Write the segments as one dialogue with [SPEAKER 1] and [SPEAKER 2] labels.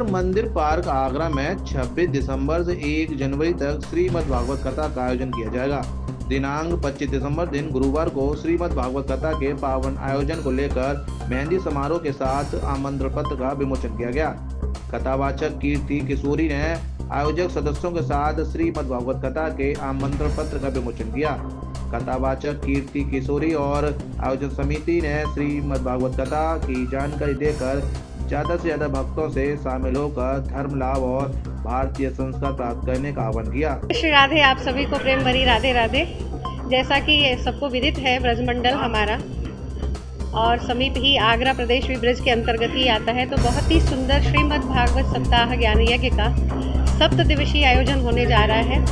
[SPEAKER 1] ईश्वर मंदिर पार्क आगरा में 26 दिसंबर से 1 जनवरी तक श्रीमद् भागवत कथा का आयोजन किया जाएगा। दिनांक 25 दिसंबर दिन गुरुवार को श्रीमद् भागवत कथा के पावन आयोजन को लेकर मेहंदी समारोह के साथ आमंत्रण पत्र का विमोचन किया गया। कथावाचक कीर्ति किशोरी ने आयोजक सदस्यों के साथ श्रीमद् भागवत कथा के आमंत्रण पत्र का विमोचन किया। कथावाचक कीर्ति किशोरी और आयोजन समिति ने श्रीमद् भागवत कथा की जानकारी देकर ज्यादा से ज्यादा भक्तों से शामिल होकर धर्म लाभ और भारतीय संस्कार प्राप्त करने का आह्वान किया।
[SPEAKER 2] श्री राधे, आप सभी को प्रेम भरी राधे राधे। जैसा कि सबको विदित है, ब्रजमंडल हमारा और समीप ही आगरा प्रदेश भी ब्रज के अंतर्गत ही आता है, तो बहुत ही सुंदर श्रीमद् भागवत सप्ताह ज्ञान यज्ञ का 7 दिवसीय आयोजन होने जा रहा है।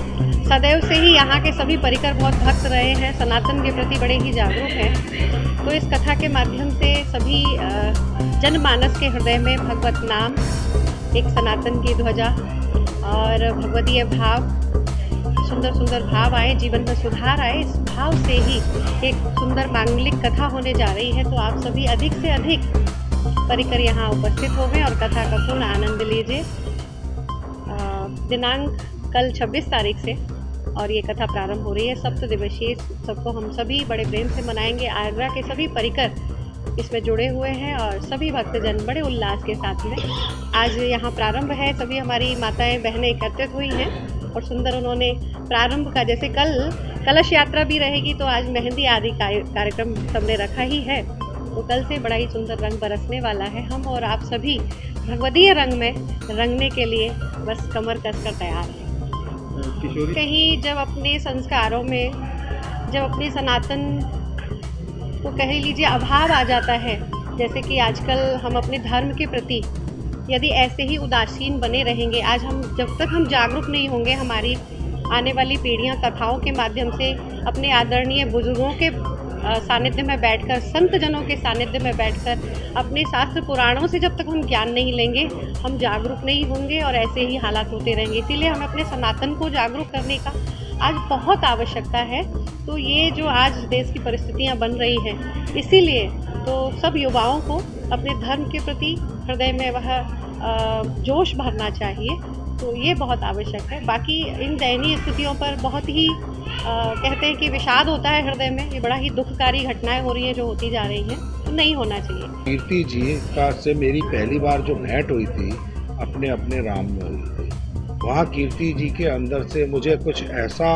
[SPEAKER 2] सदैव से ही यहाँ के सभी परिकर बहुत भक्त रहे हैं, सनातन के प्रति बड़े ही जागरूक हैं। तो इस कथा के माध्यम से सभी जनमानस के हृदय में भगवत नाम, एक सनातन की ध्वजा और भगवतीय भाव, सुंदर सुंदर भाव आए, जीवन में सुधार आए, इस भाव से ही एक सुंदर मांगलिक कथा होने जा रही है। तो आप सभी अधिक से अधिक परिकर यहाँ उपस्थित होंगे और कथा का पूर्ण आनंद लीजिए। दिनांक कल 26 तारीख से और ये कथा प्रारंभ हो रही है। 7 दिवसीय सबको हम सभी बड़े प्रेम से मनाएंगे। आगरा के सभी परिकर इसमें जुड़े हुए हैं और सभी भक्तजन बड़े उल्लास के साथ में आज यहाँ प्रारंभ है। सभी हमारी माताएं बहनें एकत्रित हुई हैं और सुंदर उन्होंने प्रारंभ का, जैसे कल कलश यात्रा भी रहेगी तो आज मेहंदी आदि कार्यक्रम सबने रखा ही है। तो कल से बड़ा ही सुंदर रंग बरसने वाला है। हम और आप सभी भगवदीय रंग में रंगने के लिए बस कमर कसकर तैयार हैं। कहीं जब अपने संस्कारों में, जब अपने सनातन को कह लीजिए अभाव आ जाता है, जैसे कि आजकल हम अपने धर्म के प्रति यदि ऐसे ही उदासीन बने रहेंगे, आज हम जब तक हम जागरूक नहीं होंगे, हमारी आने वाली पीढ़ियां कथाओं के माध्यम से अपने आदरणीय बुजुर्गों के सानिध्य में बैठकर, संत जनों के सानिध्य में बैठकर अपने शास्त्र पुराणों से जब तक हम ज्ञान नहीं लेंगे, हम जागरूक नहीं होंगे और ऐसे ही हालात होते रहेंगे। इसीलिए हमें अपने सनातन को जागरूक करने का आज बहुत आवश्यकता है। तो ये जो आज देश की परिस्थितियां बन रही हैं, इसीलिए तो सब युवाओं को अपने धर्म के प्रति हृदय में वह जोश भरना चाहिए। तो ये बहुत आवश्यक है। बाकी इन दयनीय स्थितियों पर बहुत ही कहते हैं कि विषाद होता है हृदय में। ये बड़ा ही दुखकारी घटनाएं हो रही हैं जो होती जा रही हैं, तो नहीं होना चाहिए।
[SPEAKER 3] कीर्ति जी का से मेरी पहली बार जो भेंट हुई थी अपने राम में हुई थी। वहाँ कीर्ति जी के अंदर से मुझे कुछ ऐसा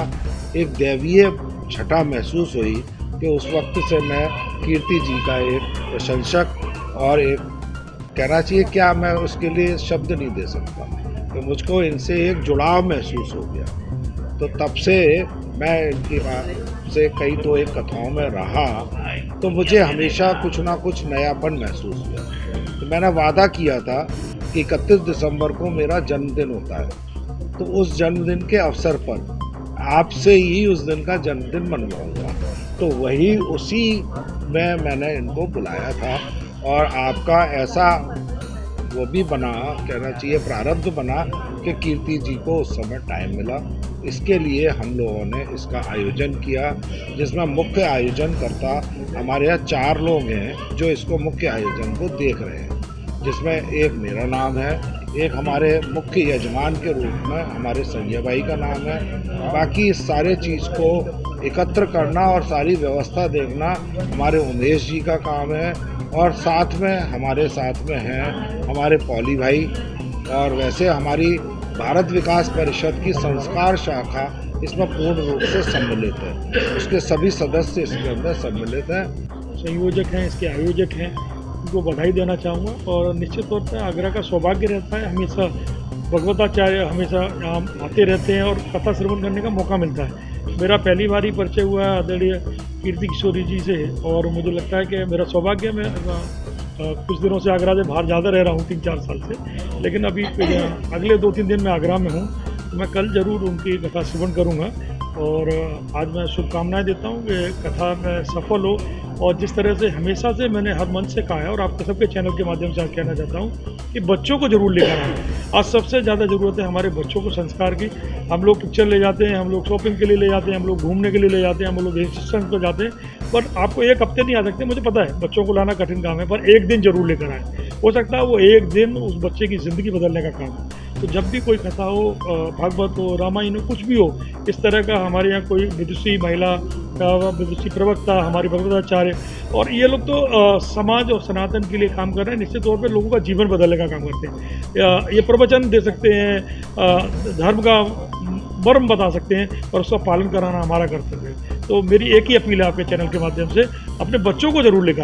[SPEAKER 3] एक दैवीय छटा महसूस हुई कि उस वक्त से मैं कीर्ति जी का एक प्रशंसक और एक कहना चाहिए क्या, मैं उसके लिए शब्द नहीं दे सकता कि मुझको इनसे एक जुड़ाव महसूस हो गया। तो तब से मैं इनकी बात से कई तो एक कथाओं में रहा तो मुझे हमेशा कुछ ना कुछ नयापन महसूस हुआ। तो मैंने वादा किया था कि 31 दिसंबर को मेरा जन्मदिन होता है, तो उस जन्मदिन के अवसर पर आपसे ही उस दिन का जन्मदिन मनवाऊंगा। तो वही उसी में मैंने इनको बुलाया था और आपका ऐसा वो भी बना, कहना चाहिए प्रारब्ध बना कि कीर्ति जी को उस समय टाइम मिला। इसके लिए हम लोगों ने इसका आयोजन किया, जिसमें मुख्य आयोजन करता हमारे यहाँ 4 लोग हैं जो इसको मुख्य आयोजन को देख रहे हैं, जिसमें एक मेरा नाम है, एक हमारे मुख्य यजमान के रूप में हमारे संजय भाई का नाम है। बाकी इस सारे चीज़ को एकत्र करना और सारी व्यवस्था देखना हमारे उमेश जी का काम है और साथ में हमारे साथ में हैं हमारे पौली भाई। और वैसे हमारी भारत विकास परिषद की संस्कार शाखा इसमें पूर्ण रूप से सम्मिलित है, उसके सभी सदस्य इसके अंदर सम्मिलित हैं।
[SPEAKER 4] संयोजक हैं, इसके आयोजक हैं, उनको बधाई देना चाहूँगा। और निश्चित तौर पर आगरा का सौभाग्य रहता है, हमेशा भगवताचार्य हमेशा यहाँ आते रहते हैं और कथा श्रवण करने का मौका मिलता है। मेरा पहली बार ही परिचय हुआ है आदरणीय कीर्ति किशोरी जी से और मुझे लगता है कि मेरा सौभाग्य, मैं कुछ दिनों से आगरा से बाहर ज़्यादा रह रहा हूँ 3-4 साल से, लेकिन अभी अगले 2-3 दिन में आगरा में हूँ। तो मैं कल ज़रूर उनकी कथा श्रवण करूँगा और आज मैं शुभकामनाएं देता हूँ कि कथा में सफल हो। और जिस तरह से हमेशा से मैंने हर मन से कहा है और आपके सबके चैनल के माध्यम से आज कहना चाहता हूँ कि बच्चों को जरूर लेकर आए। आज सबसे ज़्यादा ज़रूरत है हमारे बच्चों को संस्कार की। हम लोग पिक्चर ले जाते हैं, हम लोग शॉपिंग के लिए ले जाते हैं, हम लोग घूमने के लिए ले जाते हैं, हम लोग इंस्टीट्यूशन पर जाते हैं, पर आपको एक हफ्ते नहीं आ सकते, मुझे पता है बच्चों को लाना कठिन काम है, पर एक दिन जरूर लेकर आए। हो सकता है वो एक दिन उस बच्चे की ज़िंदगी बदलने का काम है। तो जब भी कोई कथा हो, भागवत हो, रामायण हो, कुछ भी हो, इस तरह का हमारे यहाँ कोई विदुषी महिला, विदुषी प्रवक्ता, हमारे भगवताचार्य, और ये लोग तो समाज और सनातन के लिए काम कर रहे हैं, निश्चित तौर पे लोगों का जीवन बदलने का काम करते हैं। ये प्रवचन दे सकते हैं, धर्म का मर्म बता सकते हैं, और उसका पालन कराना हमारा कर्तव्य है। तो मेरी एक ही अपील है आपके चैनल के माध्यम से, अपने बच्चों को ज़रूर लेकर